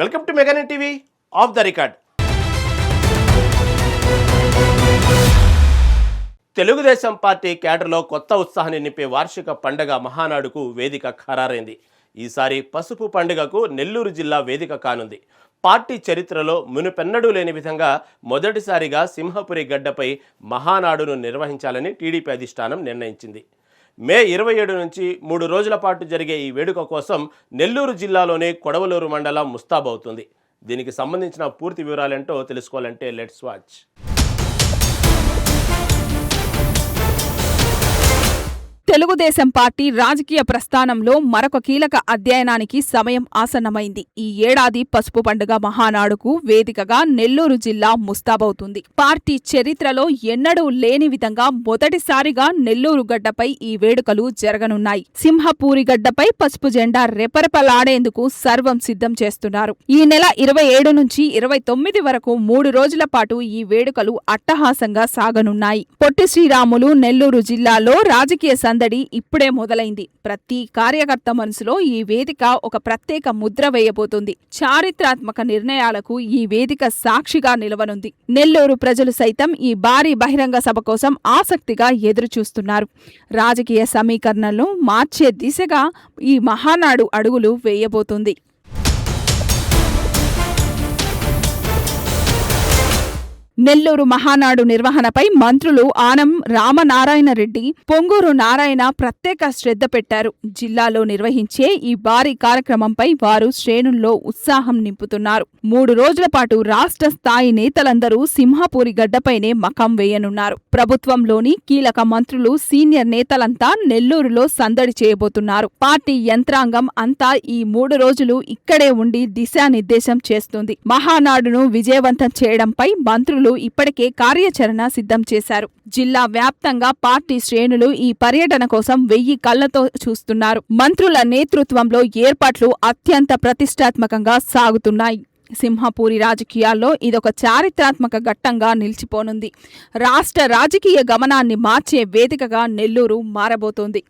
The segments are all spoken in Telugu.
Welcome to Meganet TV off the record. Telugu Desam party క్యాడర్లో కొత్త ఉత్సాహాన్ని నింపే వార్షిక పండగ మహానాడుకు వేదిక ఖరారైంది. ఈసారి పసుపు పండుగకు నెల్లూరు జిల్లా వేదిక కానుంది. పార్టీ చరిత్రలో మునుపెన్నడూ లేని విధంగా మొదటిసారిగా సింహపురి గడ్డపై మహానాడును నిర్వహించాలని టీడీపీ అధిష్టానం నిర్ణయించింది. మే 27 నుంచి 3 రోజుల పాటు జరిగే ఈ వేడుక కోసం నెల్లూరు జిల్లాలోనే కొడవలూరు మండలం ముస్తాబవుతుంది. దీనికి సంబంధించిన పూర్తి వివరాలేంటో తెలుసుకోవాలంటే లెట్స్ వాచ్. తెలుగుదేశం పార్టీ రాజకీయ ప్రస్థానంలో మరొక కీలక అధ్యయనానికి సమయం ఆసన్నమైంది. ఈ ఏడాది పసుపు పండుగ మహానాడుకు వేదికగా నెల్లూరు జిల్లా ముస్తాబవుతుంది. పార్టీ చరిత్రలో ఎన్నడూ లేని విధంగా మొదటిసారిగా నెల్లూరు గడ్డపై ఈ వేడుకలు జరగనున్నాయి. సింహపూరి గడ్డపై పసుపు జెండా రెపరెపలాడేందుకు సర్వం సిద్ధం చేస్తున్నారు. ఈ నెల 27 నుంచి 29 వరకు 3 రోజుల పాటు ఈ వేడుకలు అట్టహాసంగా సాగనున్నాయి. పొట్టి శ్రీరాములు నెల్లూరు జిల్లాలో రాజకీయ సందడి ఇప్పుడే మొదలైంది. ప్రతి కార్యకర్త మనసులో ఈ వేదిక ఒక ప్రత్యేక ముద్ర వేయబోతుంది. చారిత్రాత్మక నిర్ణయాలకు ఈ వేదిక సాక్షిగా నిలవనుంది. నెల్లూరు ప్రజలు సైతం ఈ భారీ బహిరంగ సభ కోసం ఆసక్తిగా ఎదురుచూస్తున్నారు. రాజకీయ సమీకరణలను మార్చే దిశగా ఈ మహానాడు అడుగులు వేయబోతుంది. నెల్లూరు మహానాడు నిర్వహణపై మంత్రులు ఆనం రామనారాయణ రెడ్డి, పొంగూరు నారాయణ ప్రత్యేక శ్రద్ధ పెట్టారు. జిల్లాలో నిర్వహించే ఈ భారీ కార్యక్రమంపై వారు శ్రేణుల్లో ఉత్సాహం నింపుతున్నారు. 3 రోజుల పాటు రాష్ట్ర స్థాయి నేతలందరూ సింహపూరి గడ్డపైనే మకాం వేయనున్నారు. ప్రభుత్వంలోని కీలక మంత్రులు, సీనియర్ నేతలంతా నెల్లూరులో సందడి చేయబోతున్నారు. పార్టీ యంత్రాంగం అంతా ఈ 3 రోజులు ఇక్కడే ఉండి దిశానిర్దేశం చేస్తుంది. మహానాడును విజయవంతం చేయడంపై మంత్రులు ఇప్పటికే కార్యాచరణ సిద్ధం చేశారు. జిల్లా వ్యాప్తంగా పార్టీ శ్రేణులు ఈ పర్యటన కోసం 1000 కళ్లతో చూస్తున్నారు. మంత్రుల నేతృత్వంలో ఏర్పాట్లు అత్యంత ప్రతిష్టాత్మకంగా సాగుతున్నాయి. సింహపూరి రాజకీయాల్లో ఇదొక చారిత్రాత్మక ఘట్టంగా నిలిచిపోనుంది. రాష్ట్ర రాజకీయ గమనాన్ని మార్చే వేదికగా నెల్లూరు మారబోతోంది.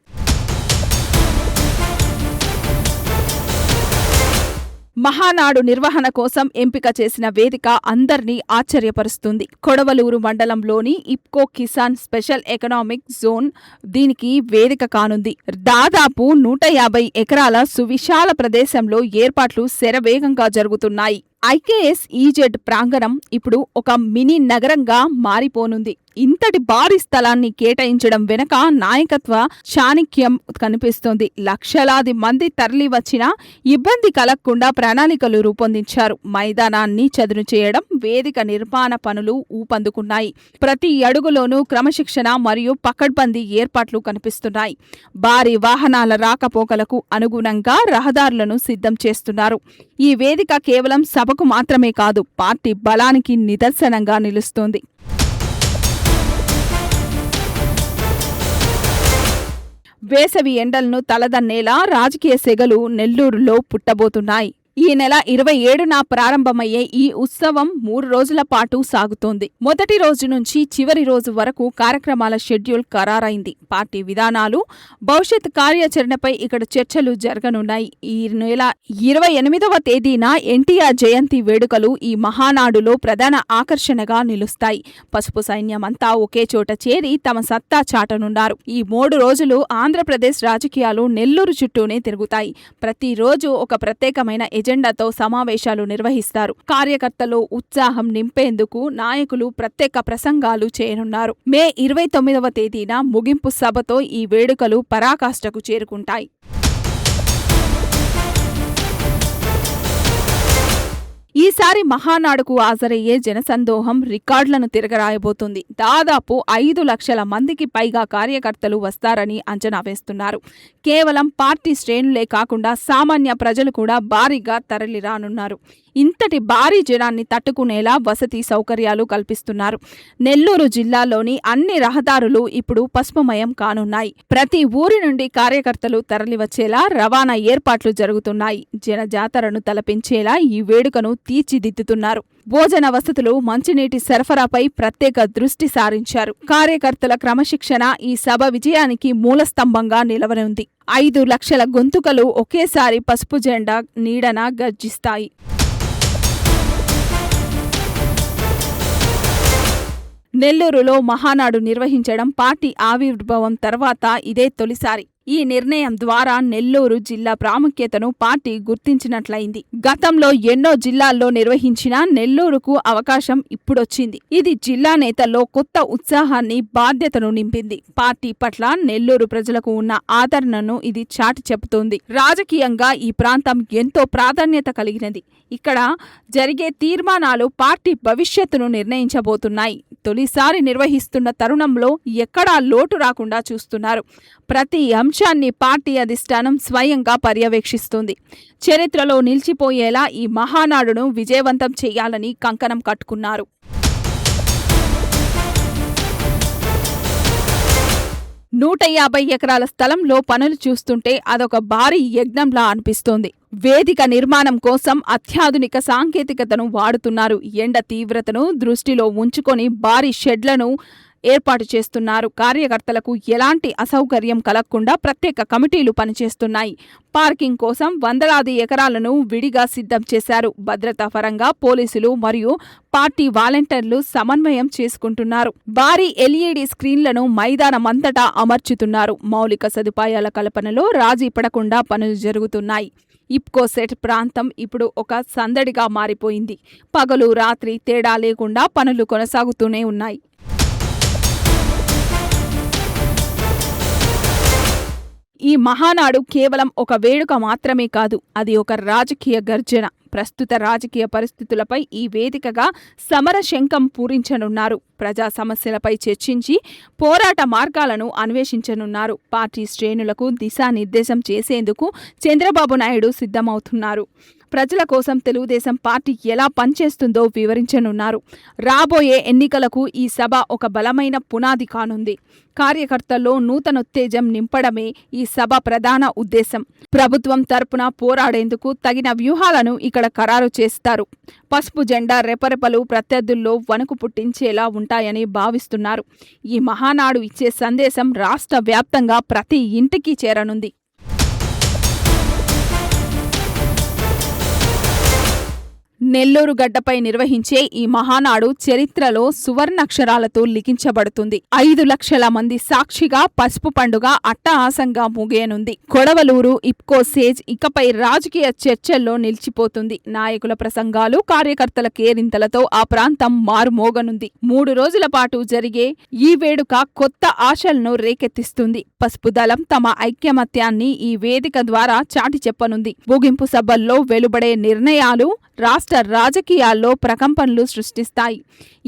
మహానాడు నిర్వహణ కోసం ఎంపిక చేసిన వేదిక అందర్నీ ఆశ్చర్యపరుస్తుంది. కొడవలూరు మండలంలోని IFFCO Kisan special economic zone దీనికి వేదిక కానుంది. దాదాపు 150 ఎకరాల సువిశాల ప్రదేశంలో ఏర్పాట్లు శరవేగంగా జరుగుతున్నాయి. ఐకేఎస్ ఈజెడ్ ప్రాంగణం ఇప్పుడు ఒక మినీ నగరంగా మారిపోనుంది. ఇంతటి భారీ స్థలాన్ని కేటాయించడం వెనక నాయకత్వ చాణక్యం కనిపిస్తోంది. లక్షలాది మంది తరలి వచ్చినా ఇబ్బంది కలగకుండా ప్రణాళికలు రూపొందించారు. మైదానాన్ని చదును చేయడం, వేదిక నిర్మాణ పనులు ఊపందుకున్నాయి. ప్రతి అడుగులోనూ క్రమశిక్షణ మరియు పకడ్బందీ ఏర్పాట్లు కనిపిస్తున్నాయి. భారీ వాహనాల రాకపోకలకు అనుగుణంగా రహదారులను సిద్ధం చేస్తున్నారు. ఈ వేదిక కేవలం సభకు మాత్రమే కాదు, పార్టీ బలానికి నిదర్శనంగా నిలుస్తోంది. వేసవి ఎండలను తలదన్నేలా రాజకీయ సెగలు నెల్లూరులో పుట్టబోతున్నాయి. ఈ నెల 27న ప్రారంభమయ్యే ఈ ఉత్సవం 3 రోజుల పాటు సాగుతోంది. మొదటి రోజు నుంచి చివరి రోజు వరకు కార్యక్రమాల షెడ్యూల్ ఖరారైంది. పార్టీ విధానాలు, భవిష్యత్ కార్యాచరణపై ఇక్కడ చర్చలు జరగనున్నాయి. ఈ నెల 28వ తేదీన ఎన్టీఆర్ జయంతి వేడుకలు ఈ మహానాడులో ప్రధాన ఆకర్షణగా నిలుస్తాయి. పసుపు సైన్యమంతా ఒకే చోట చేరి తమ సత్తా చాటనున్నారు. ఈ 3 రోజులు ఆంధ్రప్రదేశ్ రాజకీయాలు నెల్లూరు చుట్టూనే తిరుగుతాయి. ప్రతిరోజు ఒక ప్రత్యేకమైన ఎజెండాతో సమావేశాలు నిర్వహిస్తారు. కార్యకర్తలు ఉత్సాహం నింపేందుకు నాయకులు ప్రత్యేక ప్రసంగాలు చేయనున్నారు. మే 29వ తేదీన ముగింపు సభతో ఈ వేడుకలు పరాకాష్ఠకు చేరుకుంటాయి. ఈసారి మహానాడుకు హాజరయ్యే జనసందోహం రికార్డులను తిరగరాయబోతుంది. దాదాపు 5 లక్షల మందికి పైగా కార్యకర్తలు వస్తారని అంచనా వేస్తున్నారు. కేవలం పార్టీ శ్రేణులే కాకుండా సామాన్య ప్రజలు కూడా భారీగా తరలిరానున్నారు. ఇంతటి భారీ జనాన్ని తట్టుకునేలా వసతి సౌకర్యాలు కల్పిస్తున్నారు. నెల్లూరు జిల్లాలోని అన్ని రహదారులు ఇప్పుడు పసుపుమయం కానున్నాయి. ప్రతి ఊరి నుండి కార్యకర్తలు తరలివచ్చేలా రవాణా ఏర్పాట్లు జరుగుతున్నాయి. జనజాతరను తలపించేలా ఈ వేడుకను తీర్చిదిద్దుతున్నారు. భోజన వసతులు, మంచినీటి సరఫరాపై ప్రత్యేక దృష్టి సారించారు. కార్యకర్తల క్రమశిక్షణ ఈ సభ విజయానికి మూలస్తంభంగా నిలవనుంది. 5 లక్షల గొంతుకలు ఒకేసారి పసుపు జెండా నీడన గర్జిస్తాయి. నెల్లూరులో మహానాడు నిర్వహించడం పార్టీ ఆవిర్భావం తర్వాత ఇదే తొలిసారి. ఈ నిర్ణయం ద్వారా నెల్లూరు జిల్లా ప్రాముఖ్యతను పార్టీ గుర్తించినట్లయింది. గతంలో ఎన్నో జిల్లాల్లో నిర్వహించినా నెల్లూరుకు అవకాశం ఇప్పుడొచ్చింది. ఇది జిల్లా నేతల్లో కొత్త ఉత్సాహాన్ని, బాధ్యతను నింపింది. పార్టీ పట్ల నెల్లూరు ప్రజలకు ఉన్న ఆదరణను ఇది చాటి చెబుతోంది. రాజకీయంగా ఈ ప్రాంతం ఎంతో ప్రాధాన్యత కలిగినది. ఇక్కడ జరిగే తీర్మానాలు పార్టీ భవిష్యత్తును నిర్ణయించబోతున్నాయి. తొలిసారి నిర్వహిస్తున్న తరుణంలో ఎక్కడా లోటు రాకుండా చూస్తున్నారు. ప్రతి అంశాన్ని పార్టీ అధిష్టానం స్వయంగా పర్యవేక్షిస్తుంది. చరిత్రలో నిలిచిపోయేలా ఈ మహానాడును విజయవంతం చేయాలని కంకణం కట్టుకున్నారు. నూట 50 ఎకరాల స్థలంలో పనులు చూస్తుంటే అదొక భారీ యజ్ఞంలా అనిపిస్తోంది. వేదిక నిర్మాణం కోసం అత్యాధునిక సాంకేతికతను వాడుతున్నారు. ఎండ తీవ్రతను దృష్టిలో ఉంచుకొని భారీ షెడ్లను ఏర్పాటు చేస్తున్నారు. కార్యకర్తలకు ఎలాంటి అసౌకర్యం కలగకుండా ప్రత్యేక కమిటీలు పనిచేస్తున్నాయి. పార్కింగ్ కోసం వందలాది ఎకరాలను విడిగా సిద్ధం చేశారు. భద్రతా పరంగా పోలీసులు మరియు పార్టీ వాలంటీర్లు సమన్వయం చేసుకుంటున్నారు. భారీ LED స్క్రీన్లను మైదానమంతటా అమర్చుతున్నారు. మౌలిక సదుపాయాల కల్పనలో రాజీ పడకుండా పనులు జరుగుతున్నాయి. ఇప్కో సెట్ ప్రాంతం ఇప్పుడు ఒక సందడిగా మారిపోయింది. పగలు రాత్రి తేడా లేకుండా పనులు కొనసాగుతూనే ఉన్నాయి. ఈ మహానాడు కేవలం ఒక వేడుక మాత్రమే కాదు, అది ఒక రాజకీయ గర్జన. ప్రస్తుత రాజకీయ పరిస్థితులపై ఈ వేదికగా సమర శంఖం పూరించనున్నారు. ప్రజా సమస్యలపై చర్చించి పోరాట మార్గాలను అన్వేషించనున్నారు. పార్టీ శ్రేణులకు దిశానిర్దేశం చేసేందుకు చంద్రబాబు నాయుడు సిద్ధమవుతున్నారు. ప్రజల కోసం తెలుగుదేశం పార్టీ ఎలా పనిచేస్తుందో వివరించనున్నారు. రాబోయే ఎన్నికలకు ఈ సభ ఒక బలమైన పునాది కానుంది. కార్యకర్తల్లో నూతనోత్తేజం నింపడమే ఈ సభ ప్రధాన ఉద్దేశం. ప్రభుత్వం తరపున పోరాడేందుకు తగిన వ్యూహాలను ఇక్కడ ఖరారు చేస్తారు. పసుపు జెండా రెపరెపలు ప్రత్యర్థుల్లో వణుకు పుట్టించేలా ఉంటాయని భావిస్తున్నారు. ఈ మహానాడు ఇచ్చే సందేశం రాష్ట్ర వ్యాప్తంగా ప్రతి ఇంటికి చేరనుంది. నెల్లూరు గడ్డపై నిర్వహించే ఈ మహానాడు చరిత్రలో సువర్ణాక్షరాలతో లిఖించబడుతుంది. 5 లక్షల మంది సాక్షిగా పసుపు పండుగ అట్టహాసంగా ముగియనుంది. కొడవలూరు ఇప్కో సేజ్ ఇకపై రాజకీయ చర్చల్లో నిలిచిపోతుంది. నాయకుల ప్రసంగాలు, కార్యకర్తల కేరింతలతో ఆ ప్రాంతం మారుమోగనుంది. 3 రోజుల పాటు జరిగే ఈ వేడుక కొత్త ఆశలను రేకెత్తిస్తుంది. పసుపు దళం తమ ఐక్యమత్యాన్ని ఈ వేదిక ద్వారా చాటి చెప్పనుంది. ముగింపు సభల్లో వెలువడే నిర్ణయాలు రాష్ట్ర రాజకీయాల్లో ప్రకంపనలు సృష్టిస్తాయి.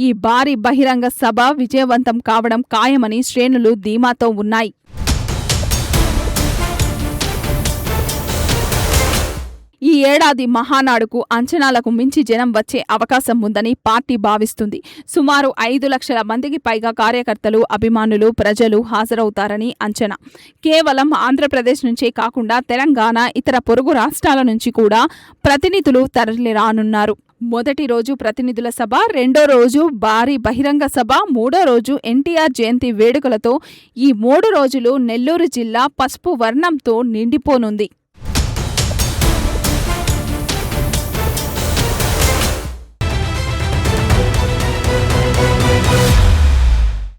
ఈ భారీ బహిరంగ సభ విజయవంతం కావడం ఖాయమని శ్రేణులు ధీమాతో ఉన్నాయి. ఈ ఏడాది మహానాడుకు అంచనాలకు మించి జనం వచ్చే అవకాశం ఉందని పార్టీ భావిస్తుంది. సుమారు 5 లక్షల మందికి పైగా కార్యకర్తలు, అభిమానులు, ప్రజలు హాజరవుతారని అంచనా. కేవలం ఆంధ్రప్రదేశ్ నుంచే కాకుండా తెలంగాణ, ఇతర పొరుగు రాష్ట్రాల నుంచి కూడా ప్రతినిధులు తరలిరానున్నారు. మొదటి రోజు ప్రతినిధుల సభ, రెండో రోజు భారీ బహిరంగ సభ, మూడో రోజు ఎన్టీఆర్ జయంతి వేడుకలతో ఈ 3 రోజులు నెల్లూరు జిల్లా పసుపు వర్ణంతో నిండిపోనుంది.